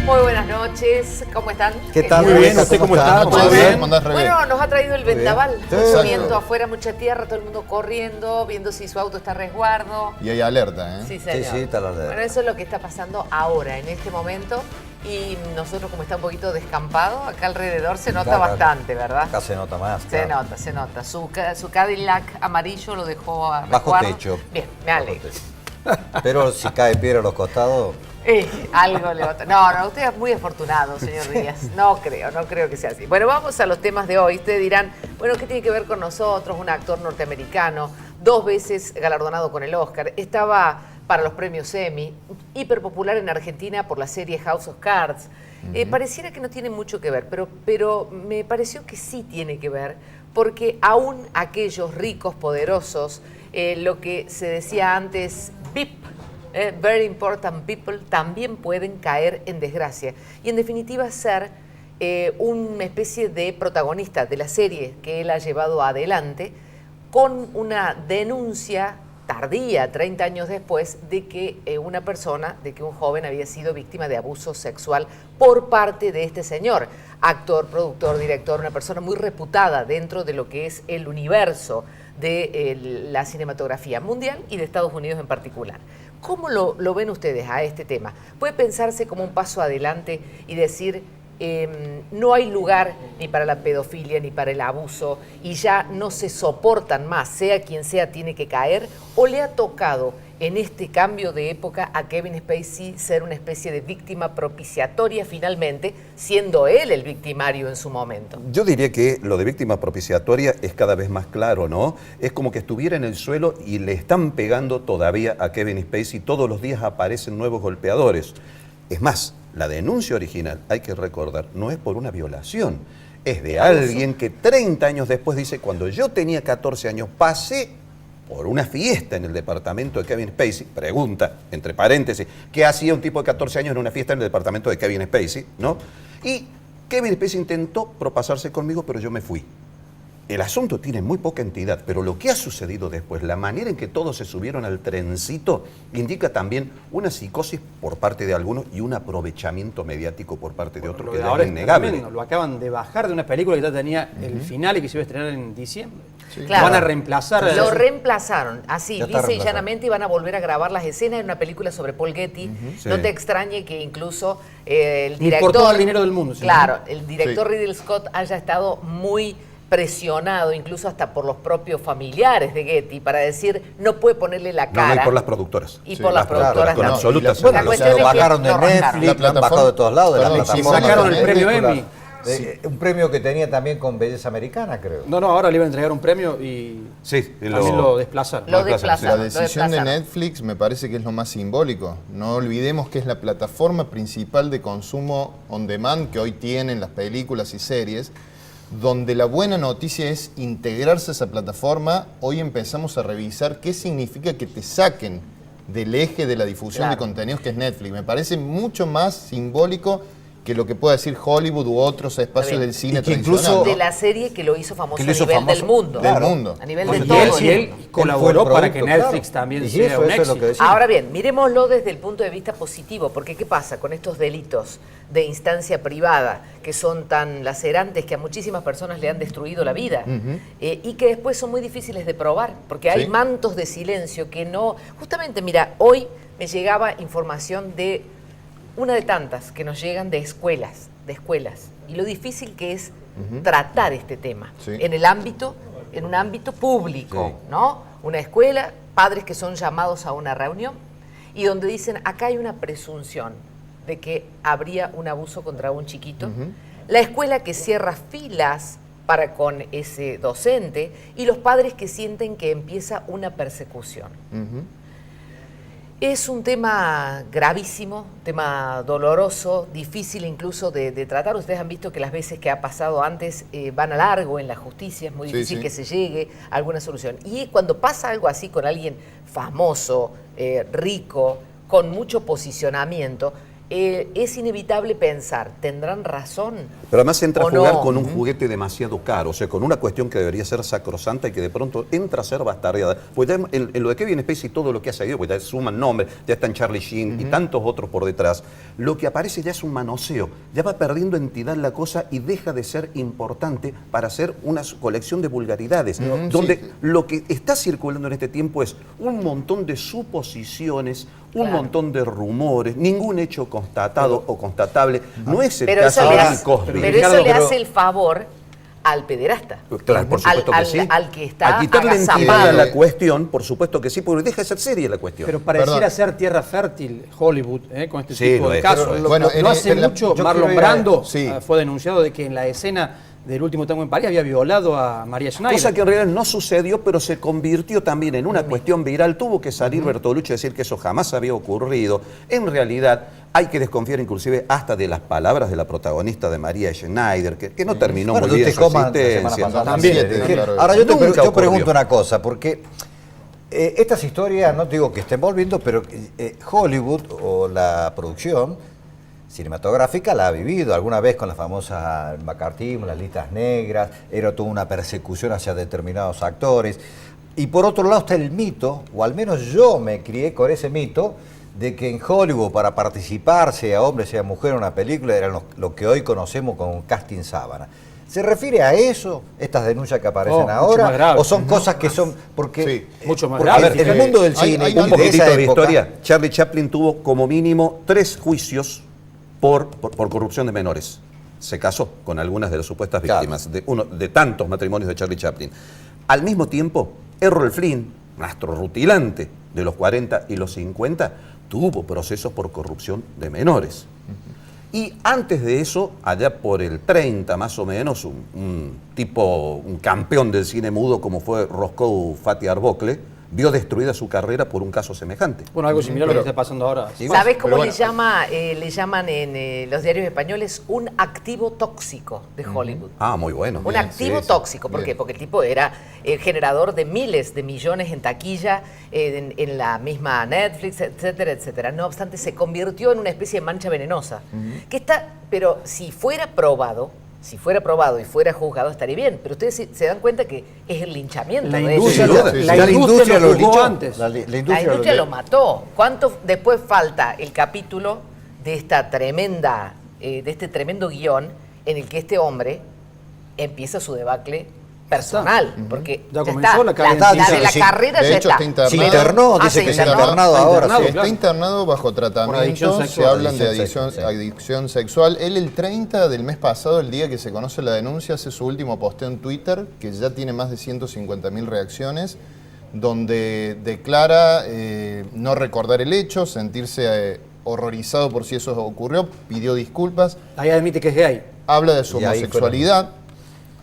Muy buenas noches, ¿cómo están? ¿Qué tal? Muy bien, ¿usted cómo está? ¿Todo bien? Bueno, nos ha traído el vendaval, Exacto. viento afuera, mucha tierra, todo el mundo corriendo, viendo si su auto está a resguardo. Y hay alerta, ¿eh? Sí, señor. Sí, está la alerta. Bueno, eso es lo que está pasando ahora, en este momento. Y nosotros, como está un poquito descampado, acá alrededor se nota Acá, bastante, ¿verdad? Acá se nota más. Se claro. nota, se nota. Su Cadillac amarillo lo dejó a Bajo resguardo. techo. Bien, me alegro. Pero si cae piedra a los costados, Algo le va a... No, usted es muy afortunado, señor Díaz. No creo que sea así. Bueno, vamos a los temas de hoy. Ustedes dirán, bueno, ¿qué tiene que ver con nosotros? Un actor norteamericano, 2 veces galardonado con el Oscar. Estaba para los premios Emmy, hiperpopular en Argentina por la serie House of Cards. Pareciera que no tiene mucho que ver, pero me pareció que sí tiene que ver, porque aún aquellos ricos, poderosos, lo que se decía antes, VIP, very important people, también pueden caer en desgracia. Y en definitiva ser una especie de protagonista de la serie que él ha llevado adelante con una denuncia tardía, 30 años después, de que un joven había sido víctima de abuso sexual por parte de este señor, actor, productor, director, una persona muy reputada dentro de lo que es el universo de la cinematografía mundial y de Estados Unidos en particular. ¿Cómo lo ven ustedes a este tema? ¿Puede pensarse como un paso adelante y decir, no hay lugar ni para la pedofilia ni para el abuso y ya no se soportan más, sea quien sea tiene que caer? ¿O le ha tocado en este cambio de época a Kevin Spacey ser una especie de víctima propiciatoria finalmente, siendo él el victimario en su momento? Yo diría que lo de víctima propiciatoria es cada vez más claro, ¿no? Es como que estuviera en el suelo y le están pegando todavía a Kevin Spacey. Todos los días aparecen nuevos golpeadores. Es más, la denuncia original, hay que recordar, no es por una violación. Es de alguien que 30 años después dice, cuando yo tenía 14 años, pasé por una fiesta en el departamento de Kevin Spacey, pregunta, entre paréntesis, ¿qué hacía un tipo de 14 años en una fiesta en el departamento de Kevin Spacey? ¿No? Y Kevin Spacey intentó propasarse conmigo, pero yo me fui. El asunto tiene muy poca entidad, pero lo que ha sucedido después, la manera en que todos se subieron al trencito, indica también una psicosis por parte de algunos y un aprovechamiento mediático por parte de otros, que ahora es innegable. también lo acaban de bajar de una película que ya tenía el final y que se iba a estrenar en diciembre. Sí. Claro. Van a reemplazar. Lo reemplazaron, así, Ya está lisa y reemplazado. llanamente, y van a volver a grabar las escenas en una película sobre Paul Getty. Sí. No te extrañe que incluso el Ni director... por todo el dinero del mundo, ¿sí? Claro, el director Sí. Ridley Scott haya estado muy presionado, incluso hasta por los propios familiares de Getty, para decir, no puede ponerle la cara. No, y por las productoras. Y Sí, por las claro, productoras con no. absoluta y la- seguridad. La cuestión lo es que bajaron de lo rascaron. Netflix, La lo han bajado de todos lados, de la Perdón, plataforma. sacaron el premio Película. Emmy. Un premio que tenía también con Belleza Americana, creo. No, ahora le iban a entregar un premio y Sí, también lo desplazaron. Lo desplazaron, desplazaron. La lo decisión de desplazaron. Netflix me parece que es lo más simbólico. No olvidemos que es la plataforma principal de consumo on demand que hoy tienen las películas y series, donde la buena noticia es integrarse a esa plataforma. Hoy empezamos a revisar qué significa que te saquen del eje de la difusión de Claro. contenidos que es Netflix. Me parece mucho más simbólico que lo que pueda decir Hollywood u otros espacios Está bien. del cine Y que tradicional. incluso- De ¿no? la serie que lo hizo famoso Que a lo hizo nivel famoso del mundo. del mundo. A nivel Bueno, de Y todo él, el y él mundo. colaboró Él fue el para que producto, Netflix claro. también Y sea eso un es lo éxito. que decía. Ahora bien, miremoslo desde el punto de vista positivo, porque ¿qué pasa con estos delitos de instancia privada que son tan lacerantes que a muchísimas personas le han destruido la vida y que después son muy difíciles de probar, porque hay Sí. mantos de silencio que no... Justamente, mira, hoy me llegaba información de una de tantas que nos llegan de escuelas, y lo difícil que es tratar este tema Sí. en un ámbito público, Sí. ¿no? Una escuela, padres que son llamados a una reunión y donde dicen, acá hay una presunción de que habría un abuso contra un chiquito. La escuela que cierra filas para con ese docente y los padres que sienten que empieza una persecución. Es un tema gravísimo, tema doloroso, difícil incluso de tratar. Ustedes han visto que las veces que ha pasado antes van a largo en la justicia, es muy Sí, difícil sí. que se llegue a alguna solución. Y cuando pasa algo así con alguien famoso, rico, con mucho posicionamiento, es inevitable pensar, ¿tendrán razón? Pero además entra a ¿O jugar no? con un juguete demasiado caro, o sea, con una cuestión que debería ser sacrosanta y que de pronto entra a ser bastardeada. Pues ya en lo de Kevin Spacey todo lo que ha seguido, pues ya suman nombres, ya están Charlie Sheen y tantos otros por detrás, lo que aparece ya es un manoseo, ya va perdiendo entidad la cosa y deja de ser importante para hacer una colección de vulgaridades, donde lo que está circulando en este tiempo es un montón de suposiciones, un montón de rumores, ningún hecho constatado o constatable. No es el Pero caso eso, de le Bill hace, Cosby. pero eso Ricardo, le pero- hace el favor al pederasta. Claro, por supuesto que sí. Al que está a quitarle entidad a agazapado. la cuestión, por supuesto que sí, porque deja de ser seria la cuestión. Pero pareciera Perdón. ser tierra fértil Hollywood con este Sí, tipo lo de es, casos. lo es. Bueno, No hace en la- mucho yo Marlon quiero ir a- Brando sí. fue denunciado de que en la escena del último tango en París había violado a María Schneider. Cosa que en realidad no sucedió, pero se convirtió también en una cuestión viral. Tuvo que salir Bertolucci a decir que eso jamás había ocurrido. En realidad hay que desconfiar inclusive hasta de las palabras de la protagonista de María Schneider, que no terminó Bueno, muy bien de su Tecoma, la semana existencia. pasada. También. Sí, Siete, claro. Ahora yo Nunca ocurrió. pregunto una cosa, porque estas historias, no digo que estén volviendo, pero Hollywood o la producción cinematográfica la ha vivido alguna vez con la famosa McCarthyismo, las listas negras, era toda una persecución hacia determinados actores. Y por otro lado está el mito, o al menos yo me crié con ese mito, de que en Hollywood para participar, sea hombre, sea mujer, en una película, eran lo que hoy conocemos como casting sábana. ¿Se refiere a eso, estas denuncias que aparecen mucho ahora? más grave. ¿O son cosas que son...? Porque, Sí. Mucho más porque, grave. a ver, en el mundo del Hay- cine hay y Un de poquitito esa de época, historia. Charlie Chaplin tuvo como mínimo 3 juicios por corrupción de menores. Se casó con algunas de las supuestas Claro. víctimas de tantos matrimonios de Charlie Chaplin. Al mismo tiempo, Errol Flynn, un astro rutilante de los 40 y los 50, tuvo procesos por corrupción de menores. Y antes de eso, allá por el 30 más o menos, un campeón del cine mudo como fue Roscoe Fatty Arbuckle, vio destruida su carrera por un caso semejante. Bueno, algo similar a lo que está pasando ahora. ¿Sabes cómo pero le bueno. le llaman en los diarios españoles un activo tóxico de Hollywood? Ah, muy bueno. Un activo sí, tóxico, ¿por qué? bien. Porque el tipo era generador de miles de millones en taquilla, en la misma Netflix, etcétera, etcétera. No obstante, se convirtió en una especie de mancha venenosa. Que está, pero si fuera probado y fuera juzgado, estaría bien. Pero ustedes se dan cuenta que es el linchamiento La de industria, ellos. duda. la industria lo juzgó antes. La La industria lo mató. ¿Cuánto después falta el capítulo de esta tremenda, de este tremendo guión en el que este hombre empieza su debacle personal? Porque Ya ya comenzó está. la carrera La de científica. la Sí, carrera de ya hecho, está. está Se internado. internó, Ah, dice se que se ha internó. internado Está ahora. internado, sí. Está internado bajo tratamiento, adicción se sexual. hablan de Adicción sexual, sí. adicción sexual. Él el 30 del mes pasado, el día que se conoce la denuncia, hace su último posteo en Twitter, que ya tiene más de 150.000 reacciones, donde declara no recordar el hecho, sentirse horrorizado por si eso ocurrió, pidió disculpas, Ahí admite que es gay. habla de su Y ahí homosexualidad,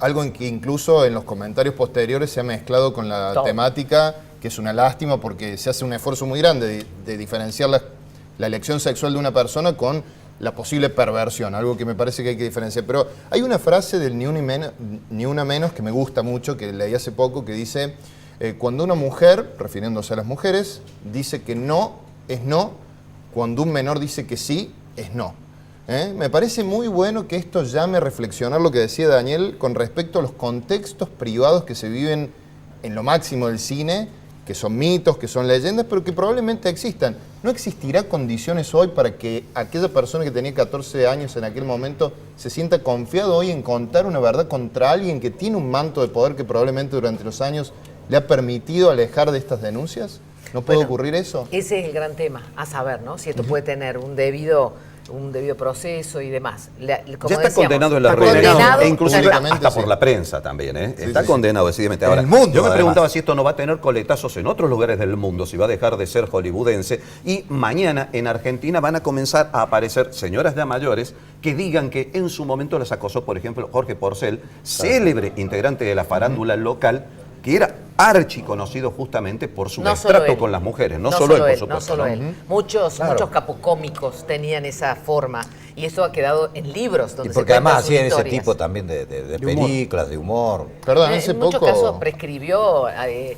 algo en que incluso en los comentarios posteriores se ha mezclado con la Todo. temática, que es una lástima porque se hace un esfuerzo muy grande de diferenciar la elección sexual de una persona con la posible perversión, algo que me parece que hay que diferenciar. Pero hay una frase del Ni Una Menos que me gusta mucho, que leí hace poco, que dice, cuando una mujer, refiriéndose a las mujeres, dice que no, es no, cuando un menor dice que sí, es no. Me parece muy bueno que esto llame a reflexionar lo que decía Daniel con respecto a los contextos privados que se viven en lo máximo del cine, que son mitos, que son leyendas, pero que probablemente existan. ¿No existirá condiciones hoy para que aquella persona que tenía 14 años en aquel momento se sienta confiado hoy en contar una verdad contra alguien que tiene un manto de poder que probablemente durante los años le ha permitido alejar de estas denuncias? ¿No puede Bueno, ocurrir eso? Ese es el gran tema, a saber, ¿no? Si esto puede tener un debido proceso y demás. Como Ya está decíamos, condenado en la está red, condenado, e inclusive ya está. hasta sí. por la prensa también, ¿eh? Sí, Está sí, condenado decididamente. En Ahora, el mundo, yo me además. preguntaba si esto no va a tener coletazos en otros lugares del mundo, si va a dejar de ser hollywoodense, y mañana en Argentina van a comenzar a aparecer señoras ya mayores que digan que en su momento las acosó, por ejemplo, Jorge Porcel, célebre integrante de la farándula local, que era archiconocido justamente por su No solo destrato él. con las mujeres, no solo él, por supuesto. No solo él. Muchos capocómicos tenían esa forma y eso ha quedado en libros Y donde porque se cuentan además sus hacían ese historias. tipo también de humor. películas, de humor. Perdón, hace En muchos poco... casos prescribió,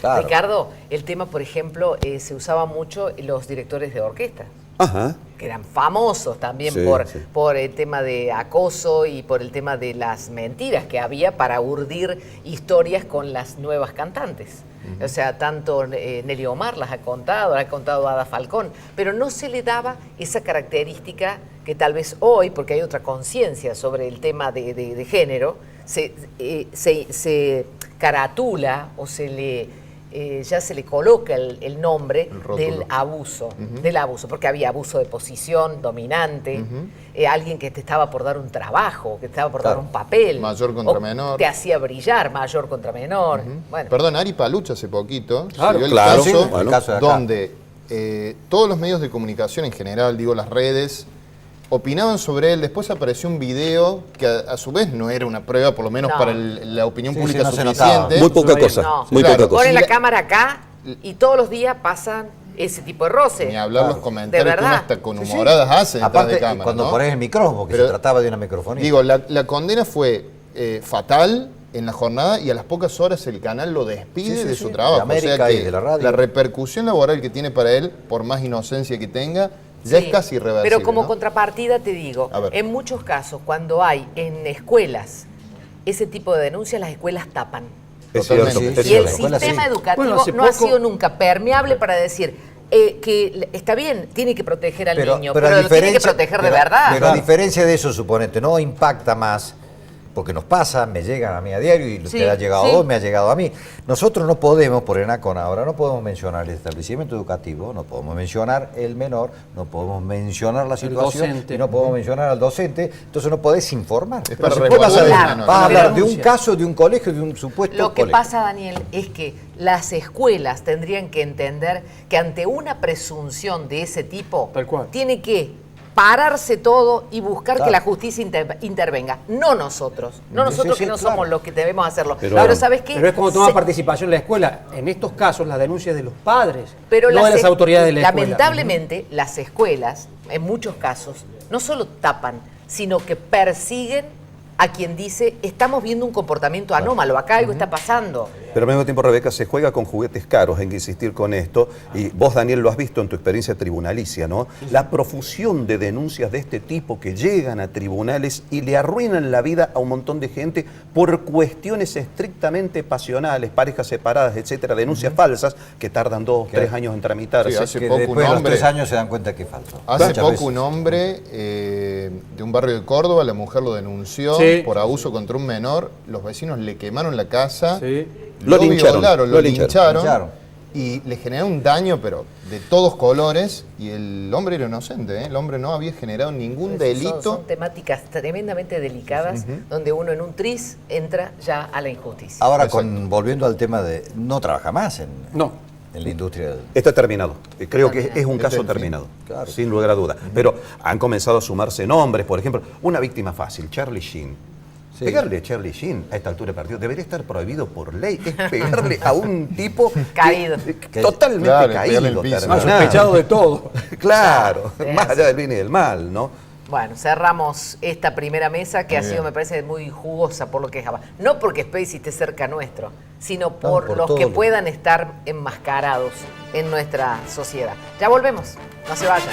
Claro. Ricardo, el tema, por ejemplo, se usaba mucho en los directores de orquesta. Ajá. que eran famosos también Sí, por, sí. por el tema de acoso y por el tema de las mentiras que había para urdir historias con las nuevas cantantes. O sea, tanto Nelly Omar las ha contado Ada Falcón, pero no se le daba esa característica que tal vez hoy, porque hay otra conciencia sobre el tema de género, se caratula o ya se le coloca el nombre El rótulo. del abuso, porque había abuso de posición dominante, alguien que te estaba por dar un trabajo, que te estaba por dar un papel. Mayor contra o menor. te hacía brillar, mayor contra menor. Bueno, Perdón, Ari Paluch hace poquito Claro, se dio el claro, caso, sí, bueno. El caso de acá. donde todos los medios de comunicación en general, digo las redes, opinaban sobre él. Después apareció un video que a su vez no era una prueba, por lo menos No. para la opinión Sí, pública sí, no se suficiente. notaba. Muy poca cosa. No. Muy Claro. poca cosa. ponen la Sí, cámara acá y todos los días pasan ese tipo de roce. Ni hablar los Claro. comentarios De que uno verdad. hasta con Sí, sí. humoradas hace detrás Aparte, de cámara. cuando ¿no? pones el micrófono, que Pero, se trataba de una microfonía. Digo, la condena fue fatal en la jornada y a las pocas horas el canal lo despide Sí, sí, de sí. su trabajo. De América o sea que y de la radio. la repercusión laboral que tiene para él, por más inocencia que tenga, ya Sí, es casi irreversible. Pero como ¿no? contrapartida te digo, A ver. en muchos casos, cuando hay en escuelas ese tipo de denuncias, las escuelas tapan. Es Totalmente. cierto, Sí, es Y el la cierto. escuela sistema sí. educativo Bueno, hace no ha poco- sido nunca permeable para decir que está bien, tiene que proteger al niño, pero a lo tiene que diferencia- proteger de pero- verdad. Pero a diferencia de eso, suponete, no impacta más, porque nos pasa, me llegan a mí a diario y Sí, te ha llegado sí. a vos, me ha llegado a mí. Nosotros no podemos, por ENACON ahora, no podemos mencionar el establecimiento educativo, no podemos mencionar el menor, no podemos mencionar la situación, docente. y no podemos mencionar al docente, entonces no podés informar. Es para Después vas a, resguardar la vas a mano. hablar de un Denuncia. caso, de un colegio, de un supuesto Lo que colegio. pasa, Daniel, es que las escuelas tendrían que entender que ante una presunción de ese tipo, Tal cual. tiene que pararse todo y buscar Claro. que la justicia intervenga. No nosotros. No Sí, nosotros sí, que no claro. somos los que debemos hacerlo. Pero- Pero ¿sabes qué? Pero es como toma Se- participación en la escuela. En estos casos, la denuncia es de los padres, Pero no de las es- autoridades de la escuela. lamentablemente, las escuelas, en muchos casos, no solo tapan, sino que persiguen a quien dice, estamos viendo un comportamiento anómalo, acá algo está pasando. Pero al mismo tiempo, Rebeca, se juega con juguetes caros, hay que insistir con esto, y vos, Daniel, lo has visto en tu experiencia tribunalicia, ¿no? La profusión de denuncias de este tipo que llegan a tribunales y le arruinan la vida a un montón de gente por cuestiones estrictamente pasionales, parejas separadas, etcétera, denuncias falsas que tardan 2 o 3 años en tramitarse. Sí, hace Que poco un después de los hombre- 3 años se dan cuenta que es falso. Hace Muchas poco veces. un hombre de un barrio de Córdoba, la mujer lo denunció Sí. por abuso contra un menor, los vecinos le quemaron la casa, Sí. Lo lincharon, violaron, lo lo lincharon. lincharon y le generaron un daño, pero de todos colores, y el hombre era inocente, ¿eh? El hombre no había generado ningún delito. Son temáticas tremendamente delicadas donde uno en un tris entra ya a la injusticia. Ahora, Exacto. volviendo al tema de no trabaja más en No. la industria del... Está terminado. Creo que es un Este caso es el fin. terminado, Claro. sin lugar a duda. Pero han comenzado a sumarse nombres, por ejemplo, una víctima fácil, Charlie Sheen. Sí. Pegarle a Charlie Sheen a esta altura del partido debería estar prohibido por ley. Es pegarle a un tipo Caído. totalmente Claro, caído. pegarle el piso. terminado. Más sospechado de todo. Claro, Sí, más sí. allá del bien y del mal, ¿no? Bueno, cerramos esta primera mesa que Muy ha sido, bien. me parece, muy jugosa por lo que dejaba. No porque Spacey esté cerca nuestro, sino por por los todo que lo- puedan estar enmascarados en nuestra sociedad. Ya volvemos, no se vayan.